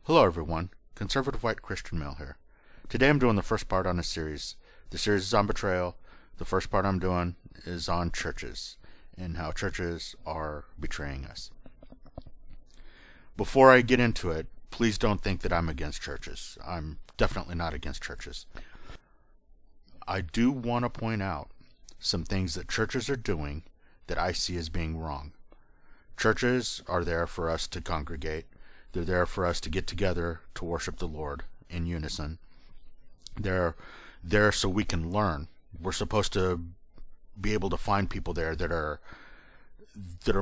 Hello everyone, conservative white Christian male here. Today I'm doing the first part on a series. The series is on betrayal. The first part I'm doing is on churches and how churches are betraying us. Before I get into it, please don't think that I'm against churches. I'm definitely not against churches. I do want to point out some things that churches are doing that I see as being wrong. Churches are there for us to congregate. They're there for us to get together to worship the Lord in unison. They're there so we can learn. We're supposed to be able to find people there that are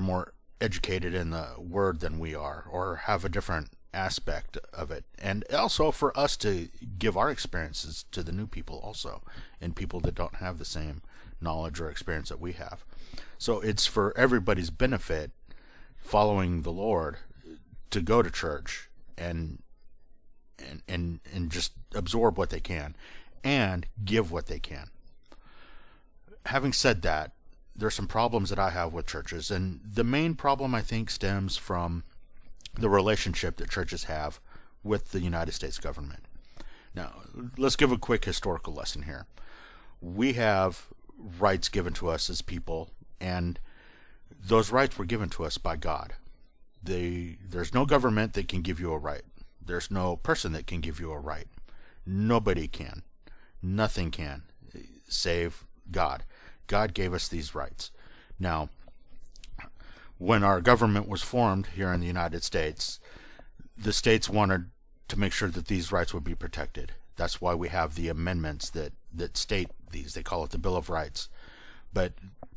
more educated in the Word than we are, or have a different aspect of it. And also for us to give our experiences to the new people also, and people that don't have the same knowledge or experience that we have. So it's for everybody's benefit, following the Lord, to go to church and just absorb what they can and give what they can. Having said that, there's some problems that I have with churches, and the main problem I think stems from the relationship that churches have with the United States government. Now, let's give a quick historical lesson here. We have rights given to us as people, and those rights were given to us by God. There's no government that can give you a right. There's no person that can give you a right. Nobody can. Nothing can save God. God gave us these rights. Now, when our government was formed here in the United States, the states wanted to make sure that these rights would be protected. That's why we have the amendments that state these. They call it the Bill of Rights. But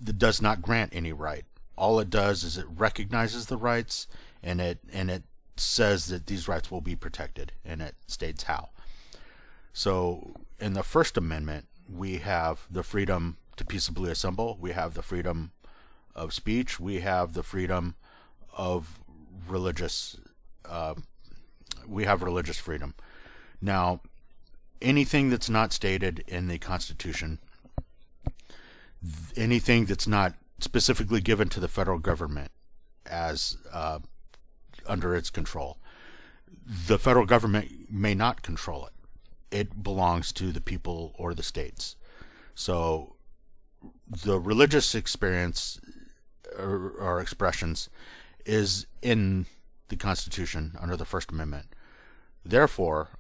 it does not grant any right. All it does is it recognizes the rights, and it says that these rights will be protected, and it states how. So in the First Amendment, we have the freedom to peaceably assemble. We have the freedom of speech. We have the freedom of religious. We have religious freedom. Now, anything that's not stated in the Constitution, anything that's not specifically given to the federal government as under its control, the federal government may not control it. It belongs to the people or the states. So the religious experience or expressions is in the Constitution under the First Amendment. Therefore,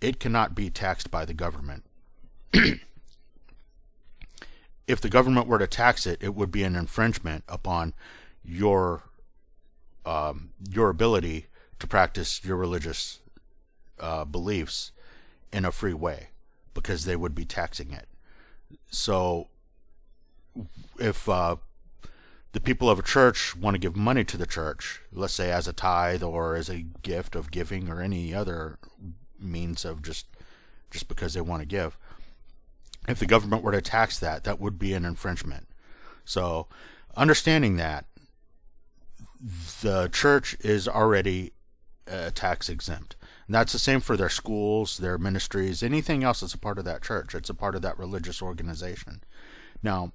it cannot be taxed by the government. If the government were to tax it, it would be an infringement upon your ability to practice your religious beliefs in a free way, because they would be taxing it. So if the people of a church want to give money to the church, let's say as a tithe or as a gift of giving or any other means of just because they want to give, if the government were to tax that, that would be an infringement. So understanding that, the church is already tax exempt. And that's the same for their schools, their ministries, anything else that's a part of that church. It's a part of that religious organization. Now,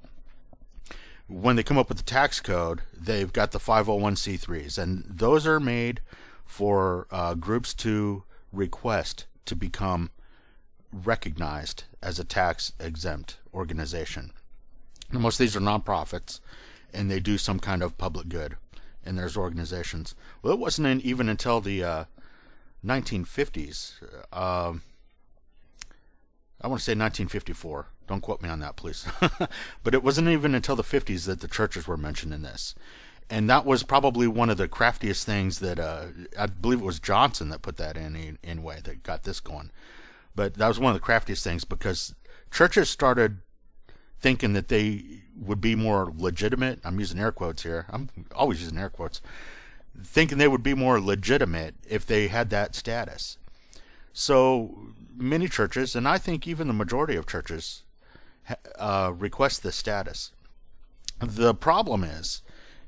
when they come up with the tax code, they've got the 501c3s, and those are made for groups to request to become recognized as a tax-exempt organization. And most of these are nonprofits, and they do some kind of public good in their organizations. Well, it wasn't even until the 1950s. I want to say 1954. Don't quote me on that, please. But it wasn't even until the 50s that the churches were mentioned in this. And that was probably one of the craftiest things that, I believe it was Johnson that put that in anyway, that got this going. But that was one of the craftiest things, because churches started thinking that they would be more legitimate. I'm using air quotes here. I'm always using air quotes. Thinking they would be more legitimate if they had that status. So many churches, and I think even the majority of churches, request this status. The problem is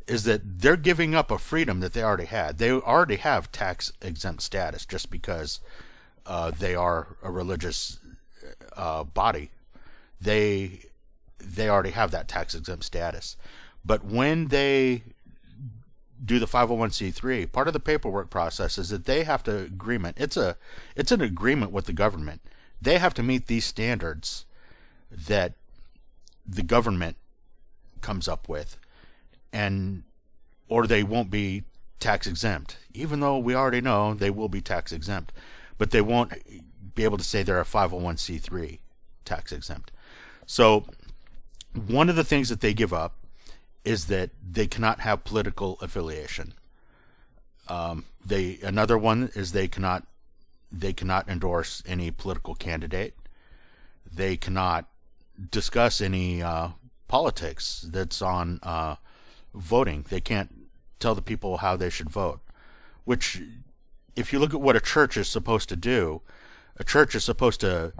that they're giving up a freedom that they already had. They already have tax exempt status just because they are a religious body. They already have that tax exempt status. But when they do the 501c3, part of the paperwork process is that they have to agreement. It's an agreement with the government. They have to meet these standards that the government comes up with, and or they won't be tax exempt. Even though we already know they will be tax exempt, but they won't be able to say they're a 501c3 tax exempt. So one of the things that they give up is that they cannot have political affiliation. Another one is they cannot endorse any political candidate. They cannot discuss any politics that's on voting. They can't tell the people how they should vote. Which, if you look at what a church is supposed to do, a church is supposed to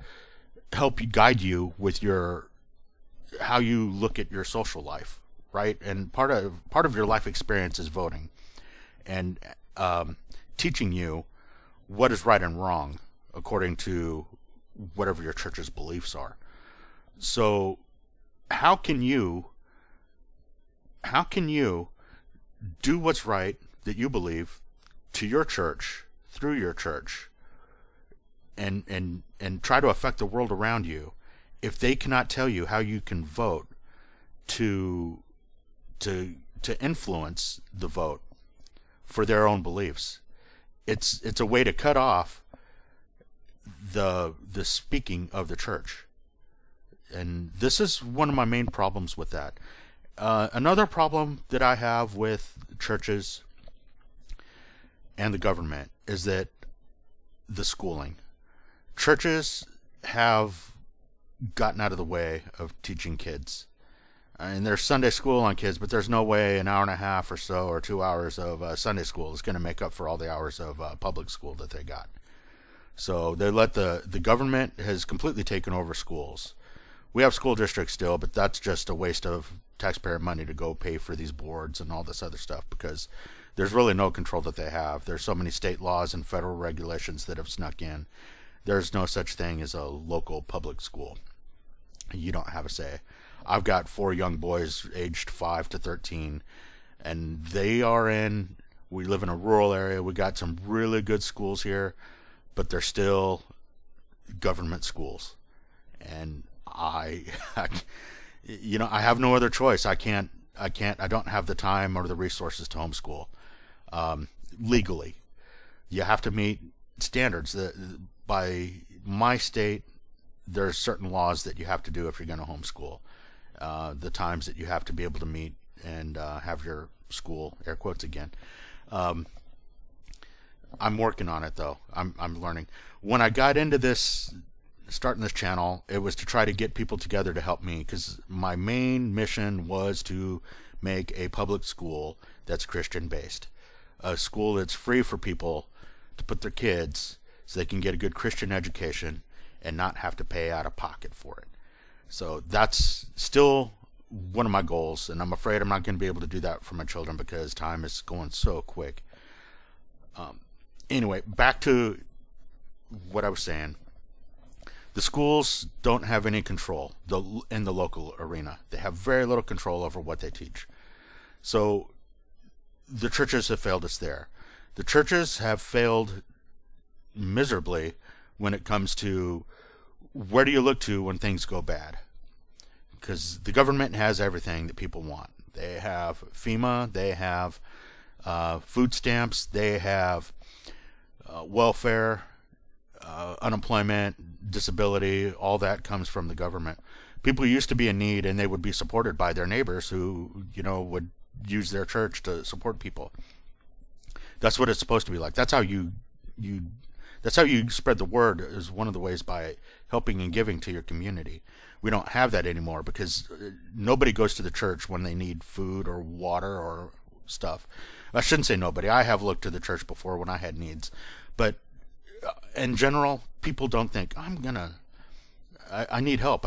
help you, guide you with how you look at your social life, right? And part of your life experience is voting, and teaching you what is right and wrong according to whatever your church's beliefs are. So how can you do what's right that you believe to your church, through your church, and try to affect the world around you if they cannot tell you how you can vote to influence the vote for their own beliefs? It's a way to cut off the speaking of the church. And this is one of my main problems with that. Another problem that I have with churches and the government is that the schooling. Churches have gotten out of the way of teaching kids. And there's Sunday school on kids, but there's no way an hour and a half or so or 2 hours of Sunday school is going to make up for all the hours of public school that they got. So they let the government has completely taken over schools. We have school districts still, but that's just a waste of taxpayer money to go pay for these boards and all this other stuff, because there's really no control that they have. There's so many state laws and federal regulations that have snuck in. There's no such thing as a local public school. You don't have a say. I've got 4 young boys aged 5 to 13, and we live in a rural area. We got some really good schools here, but they're still government schools. And I have no other choice. I don't have the time or the resources to homeschool. Legally, you have to meet standards. By my state, there's certain laws that you have to do if you're going to homeschool. The times that you have to be able to meet and have your school, air quotes again. I'm working on it, though. I'm learning. When I got into this, starting this channel, it was to try to get people together to help me, because my main mission was to make a public school that's Christian based, a school that's free for people to put their kids so they can get a good Christian education and not have to pay out of pocket for it. So that's still one of my goals, and I'm afraid I'm not going to be able to do that for my children because time is going so quick. Anyway, back to what I was saying. The schools don't have any control in the local arena. They have very little control over what they teach. So the churches have failed us there. The churches have failed miserably when it comes to where do you look to when things go bad? Because the government has everything that people want. They have FEMA, they have food stamps, they have welfare, unemployment, disability, all that comes from the government. People used to be in need and they would be supported by their neighbors who, would use their church to support people. That's what it's supposed to be like. That's how you spread the word, is one of the ways, by helping and giving to your community. We don't have that anymore because nobody goes to the church when they need food or water or stuff. I shouldn't say nobody. I have looked to the church before when I had needs. But in general, people don't think, I need help.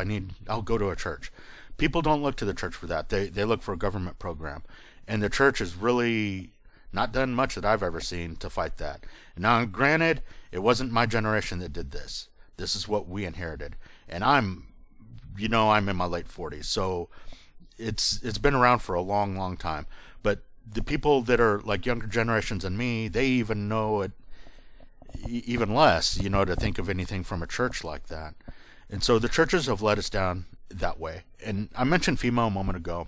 I'll go to a church. People don't look to the church for that. They look for a government program. And the church has really not done much that I've ever seen to fight that. Now, granted, it wasn't my generation that did this. This is what we inherited. And I'm in my late 40s, so it's been around for a long, long time. But the people that are like younger generations than me, they even know it even less, to think of anything from a church like that. And so the churches have let us down that way. And I mentioned FEMA a moment ago.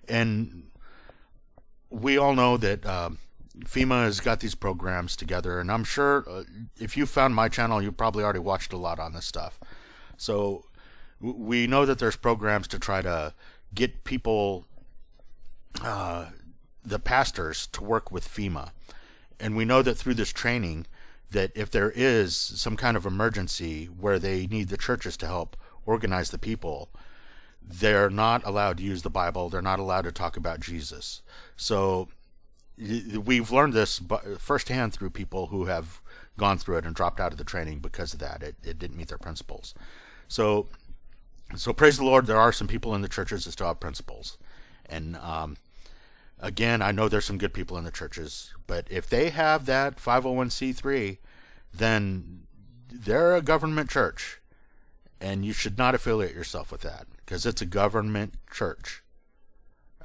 And we all know that FEMA has got these programs together. And I'm sure if you found my channel, you probably already watched a lot on this stuff. So we know that there's programs to try to get people, the pastors, to work with FEMA. And we know that through this training, that if there is some kind of emergency where they need the churches to help organize the people, they're not allowed to use the Bible. They're not allowed to talk about Jesus. So we've learned this firsthand through people who have gone through it and dropped out of the training because of that. It didn't meet their principles. So praise the Lord, there are some people in the churches that still have principles. And again, I know there's some good people in the churches, but if they have that 501c3, then they're a government church, and you should not affiliate yourself with that, because it's a government church.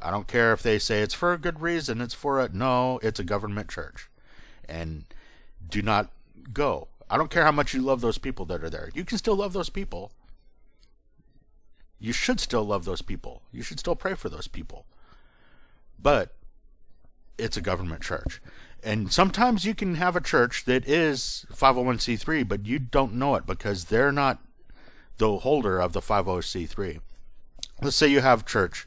I don't care if they say it's for a good reason, no, it's a government church. And do not go. I don't care how much you love those people that are there. You can still love those people. You should still love those people. You should still pray for those people. But it's a government church. And sometimes you can have a church that is 501c3, but you don't know it because they're not the holder of the 501c3. Let's say you have church.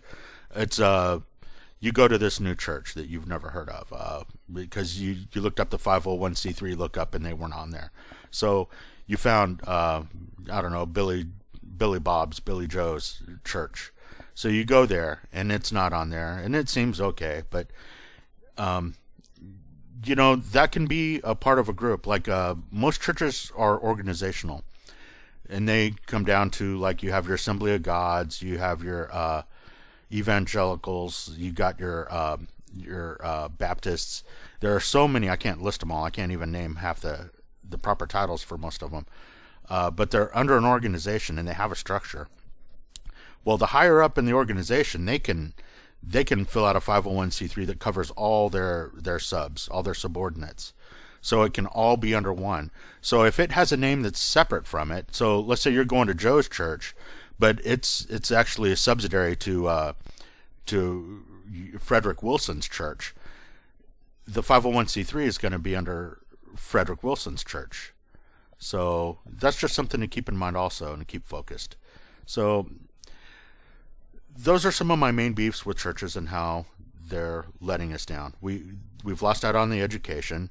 It's you go to this new church that you've never heard of because you looked up the 501c3 lookup and they weren't on there. So you found I don't know, Billy Bob's, Billy Joe's church. So you go there and it's not on there, and it seems okay, but that can be a part of a group. Like most churches are organizational, and they come down to, like, you have your Assembly of Gods, you have your evangelicals, you got your Baptists. There are so many, I can't list them all. I can't even name half the proper titles for most of them. But they're under an organization and they have a structure. Well, the higher up in the organization, they can fill out a 501c3 that covers all their subs, all their subordinates. So it can all be under one. So if it has a name that's separate from it, so let's say you're going to Joe's church, but it's actually a subsidiary to Frederick Wilson's church, the 501c3 is going to be under Frederick Wilson's church. So that's just something to keep in mind also, and to keep focused. So those are some of my main beefs with churches and how they're letting us down. We've lost out on the education.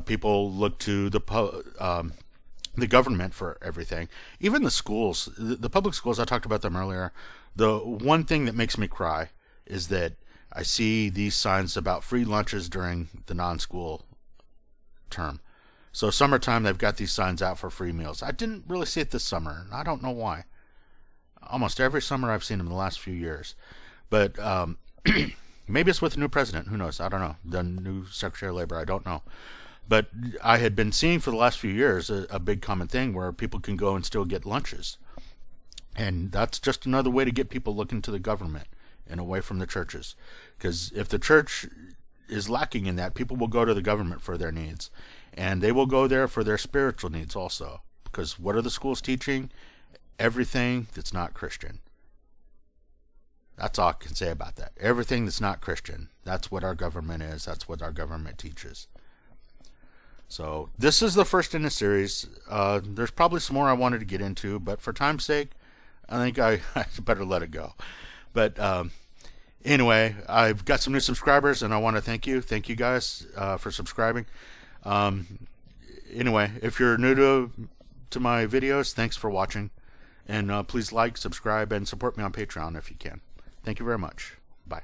People look to the government for everything. Even the schools, the public schools, I talked about them earlier. The one thing that makes me cry is that I see these signs about free lunches during the non-school term. So summertime, they've got these signs out for free meals. I didn't really see it this summer. I don't know why. Almost every summer I've seen them in the last few years. But maybe it's with the new president. Who knows? I don't know. The new Secretary of Labor. I don't know. But I had been seeing for the last few years a big common thing where people can go and still get lunches. And that's just another way to get people looking to the government and away from the churches. Because if the church is lacking in that, people will go to the government for their needs. And they will go there for their spiritual needs also. Because what are the schools teaching? Everything that's not Christian. That's all I can say about that. Everything that's not Christian. That's what our government is. That's what our government teaches. So this is the first in a series. There's probably some more I wanted to get into, but for time's sake, I think I better let it go. But anyway, I've got some new subscribers, and I want to thank you. Thank you guys for subscribing. Anyway, if you're new to my videos, thanks for watching. And please like, subscribe, and support me on Patreon if you can. Thank you very much. Bye.